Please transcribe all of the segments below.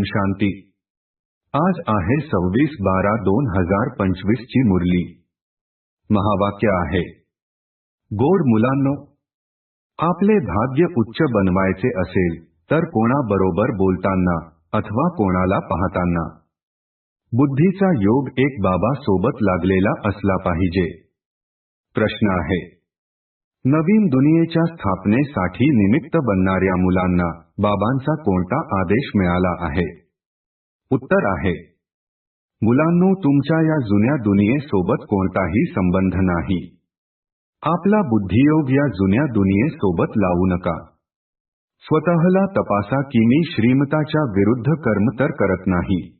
शांती। आज आहे 26/12/2025 ची मुरली। महावाक्य आहे, गोड मुलांनो, आपले भाग्य उच्च बनवायचे असेल तर कोणाबरोबर बोलताना अथवा कोणाला पाहताना बुद्धीचा योग एक बाबा सोबत लागलेला असला पाहिजे। प्रश्न आहे, नवीन दुनियेच्या स्थापनेसाठी निमित्त बनणाऱ्या मुलांना बाबांचा कोणता आदेश मिळाला आहे? उत्तर आहे, मुलांनो, तुमच्या या जुन्या दुनियेसोबत कोणताही संबंध नाही। आपला बुद्धियोग या जुन्या दुनियेसोबत लावू नका। स्वतःला तपासा की मी श्रीमताच्या विरुद्ध कर्म तर करत नाही।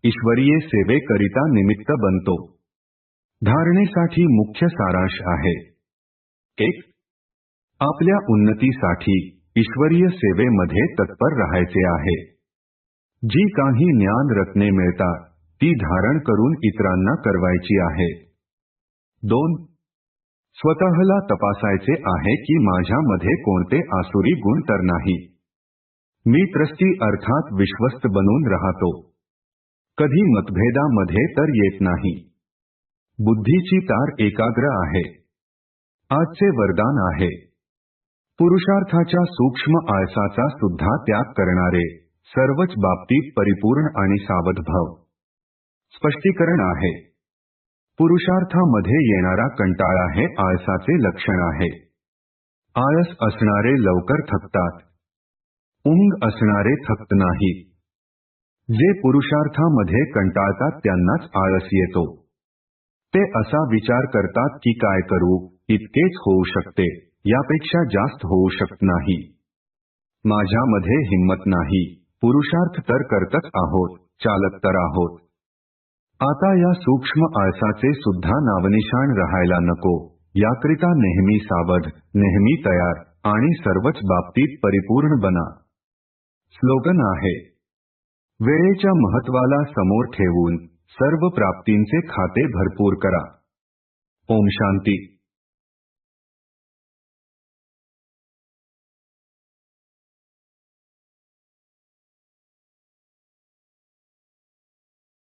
ईश्वरीय सेवेकरिता निमित्त बनतो। धारणेसाठी मुख्य सारांश आहे, 1. आपल्या उन्नतीसाठी ईश्वरीय सेवेमध्ये तत्पर राहायचे आहे। जी काही ज्ञान रत्ने मिळतात ती धारण करून इतरांना करवायची आहे। 2. स्वतःला तपासायचे आहे की माझ्यामध्ये कोणते आसुरी गुण तर नाही। मी त्रस्ती अर्थात विश्वस्त बनून राहतो। कधी मतभेदामध्ये तर येत नाही। बुद्धीची तार एकाग्र आहे। आजचे वरदान आहे, पुरुषार्थाच्या सूक्ष्म आळसाचा सुद्धा त्याग करणारे, सर्वच बाबतीत परिपूर्ण आणि सावध भव। स्पष्टीकरण आहे, पुरुषार्थामध्ये येणारा कंटाळा हे आळसाचे लक्षण आहे। आळस असणारे लवकर थकतात। ऊंग असणारे थकत नाहीत। जे पुरुषार्थामध्ये कंटाळतात त्यांनाच आळस येतो। ते असा विचार करतात की काय करू, इतकेच होऊ शकते, यापेक्षा जास्त होऊ शकत नाही। माझ्यामध्ये हिम्मत नाही, पुरुषार्थ तर करतच आहोत, चालत तर आहोत। आता या सूक्ष्म आळसाचे सुद्धा नावनिशाण राहायला नको, याकरिता नेहमी सावध, नेहमी तयार आणि सर्वच बाबतीत परिपूर्ण बना। स्लोगन आहे, वेळेच्या महत्वाला समोर ठेवून सर्व प्राप्तींचे खाते भरपूर करा। ओम शांती।